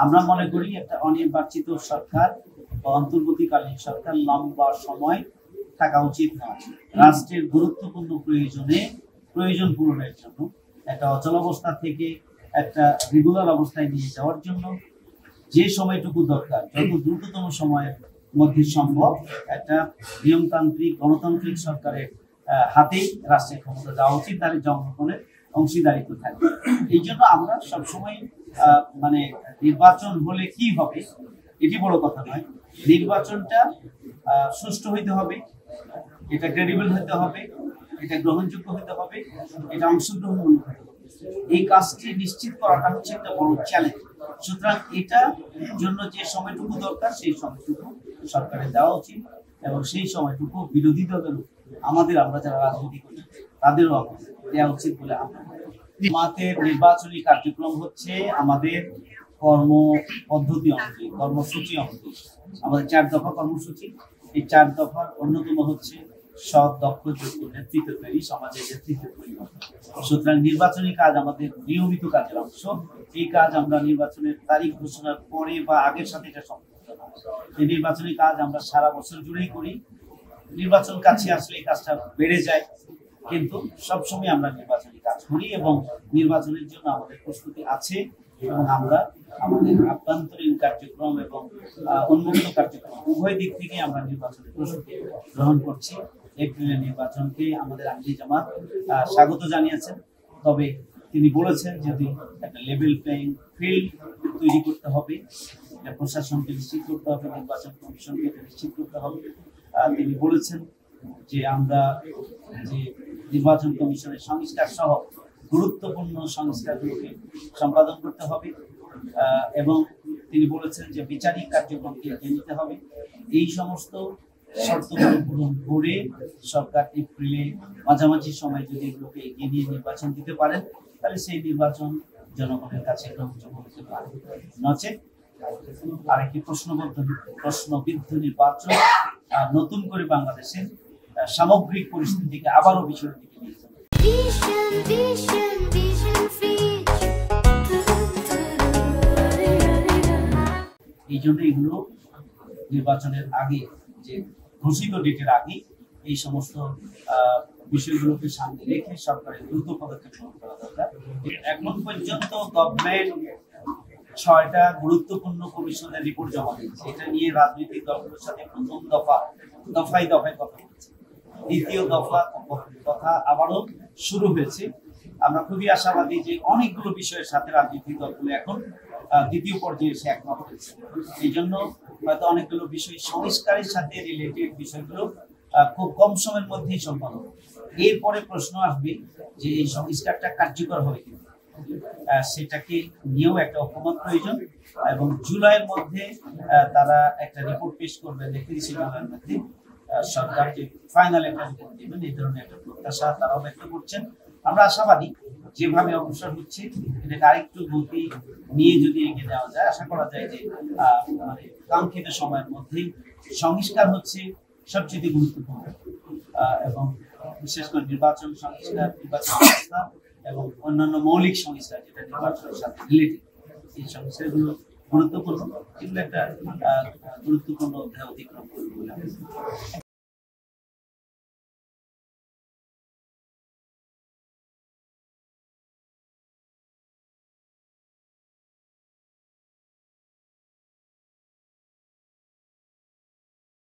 আমরা মনে করি একটা অনির্বাচিত সরকার বা অন্তর্বর্তীকালীন সরকার লম্বা সময় থাকা উচিত নয়। রাষ্ট্রের গুরুত্বপূর্ণ প্রয়োজন পূরণের জন্য একটা অচল অবস্থা থেকে একটা রেগুলার অবস্থায় নিয়ে যাওয়ার জন্য যে সময়টুকু দরকার যত দ্রুততম সময়ের মধ্যে সম্ভব একটা নিয়মতান্ত্রিক গণতান্ত্রিক সরকারের হাতেই রাষ্ট্রের ক্ষমতা দেওয়া উচিত, তাদের জনগণের অংশীদারিত্ব থাকবে। এই জন্য আমরা সবসময় মানে নির্বাচন হলে কি হবে এটি বড় কথা নয়, নির্বাচনটা সুষ্ঠু হইতে হবে, এটা ক্রেডিবল হতে হবে, এটা গ্রহণযোগ্য হতে হবে, এটা অংশগ্রহণমূলক হতে হবে। এই কাজটি নিশ্চিত করাটা হচ্ছে একটা বড় চ্যালেঞ্জ। সুতরাং এটার জন্য যে সময়টুকু দরকার সেই সময়টুকু সরকারের দেওয়া উচিত এবং সেই সময়টুকু বিরোধী দলের আমরা যারা রাজনীতি করি তাদেরও দেওয়া উচিত বলে আমরা আমাদের নির্বাচনী কার্যক্রম হচ্ছে আমাদের কর্ম পদ্ধতি অনুযায়ী, কর্মসূচি অনুযায়ী আমাদের 4 দফা কর্মসূচি। এই 4 দফার অন্যতম হচ্ছে সৎ দক্ষ যোগ্য নেতৃত্ব তৈরি, সমাজের নেতৃত্ব পরিবর্তন। সুতরাং নির্বাচনী কাজ আমাদের নিয়মিত কাজের অংশ। এই কাজ আমরা নির্বাচনের তারিখ ঘোষণার পরে বা আগের সাথে এটা সম্পর্কিত না। এই নির্বাচনী কাজ আমরা সারা বছর জুড়েই করি। নির্বাচন কাছে আসলে এই কাজটা বেড়ে যায়, কিন্তু সবসময় আমরা নির্বাচনী কাজ করি এবং নির্বাচনের জন্য আমাদের প্রস্তুতি আছে এবং আমরা আমাদের আভ্যন্তরীণ কার্যক্রম এবং উন্মুক্ত কার্যক্রম উভয় দিক থেকে আমরা নির্বাচনের প্রস্তুতি গ্রহণ করছি। এপ্রিলের নির্বাচনকে আমাদের আমির জামাত স্বাগত জানিয়েছেন, তবে তিনি বলেছেন যদি একটা লেভেল প্লেইং ফিল্ড তৈরি করতে হবে, প্রশাসনকে নিশ্চিত করতে হবে, নির্বাচন কমিশনকে নিশ্চিত করতে হবে। তিনি বলেছেন যে আমরা যে নির্বাচন কমিশনের সংস্কার সহ গুরুত্বপূর্ণ সংস্কারগুলোকে সম্পাদন করতে হবে এবং তিনি বলেছেন যে বিচারিক কার্যক্রমকে এগিয়ে নিতে হবে। এই সমস্ত শর্তগুলো পূরণ করে সরকার এপ্রিলে মাঝামাঝি সময় যদি এগুলোকে এগিয়ে নিয়ে নির্বাচন দিতে পারেন তাহলে সেই নির্বাচন জনগণের কাছে গ্রহণযোগ্য হতে পারে। নচেত আরেকটি প্রশ্নবিদ্ধ নির্বাচন নতুন করে বাংলাদেশের সামগ্রিক পরিস্থিতিকে আবারও পিছনের দিকে নিয়ে যাবে। এই জন্য এগুলো নির্বাচনের আগে যে ঘোষিত ডেটের আগে এই সমস্ত বিষয়গুলোকে সামনে রেখে সরকারের দ্রুত পদক্ষেপ গ্রহণ করা দরকার। এখন পর্যন্ত গভর্নমেন্ট 6টা গুরুত্বপূর্ণ কমিশনের রিপোর্ট জমা দিয়েছে। এটা নিয়ে রাজনৈতিক দলগুলোর সাথে প্রথম দফায় কথা বলেছে, দ্বিতীয় দফা কথা আবারও শুরু হয়েছে। আমরা খুবই আশাবাদী যে অনেকগুলো বিষয়ের সাথে রাজনৈতিক দলগুলো এখন দ্বিতীয় পর্যায়ে এসে একমত হয়েছে। এই জন্য হয়তো অনেকগুলো বিষয় সংস্কারের সাথে রিলেটেড বিষয়গুলো খুব কম সময়ের মধ্যেই সম্পন্ন। এরপরে প্রশ্ন আসবে যে এই সংস্কারটা কার্যকর হবে কিনা, সেটাকে নিয়েও একটা ঐকমত্য প্রয়োজন এবং জুলাইয়ের মধ্যে তারা একটা রিপোর্ট পেশ করবে। জুলাইয়ের মধ্যে সরকার যে ফাইনাল একটা রিপোর্ট দেবেন এই ধরনের একটা প্রত্যাশা তারাও ব্যক্ত করছেন। আমরা আশাবাদী যেভাবে অগ্রসর হচ্ছে এটাকে আরেকটু গতি নিয়ে যদি এগিয়ে নেওয়া যায়, আশা করা যায় যে মানে কাঙ্ক্ষিত সময়ের মধ্যেই সংস্কার হচ্ছে সবচেয়ে গুরুত্বপূর্ণ এবং বিশেষ করে নির্বাচন সংস্কার, নির্বাচন ব্যবস্থা এবং অন্যান্য মৌলিক সংস্কার যেটা নির্বাচনের সাথে রিলেটেড, এই সংস্কারগুলো গুরুত্বপূর্ণ। এগুলো একটা গুরুত্বপূর্ণ অধ্যায় অতিক্রম করবে বলে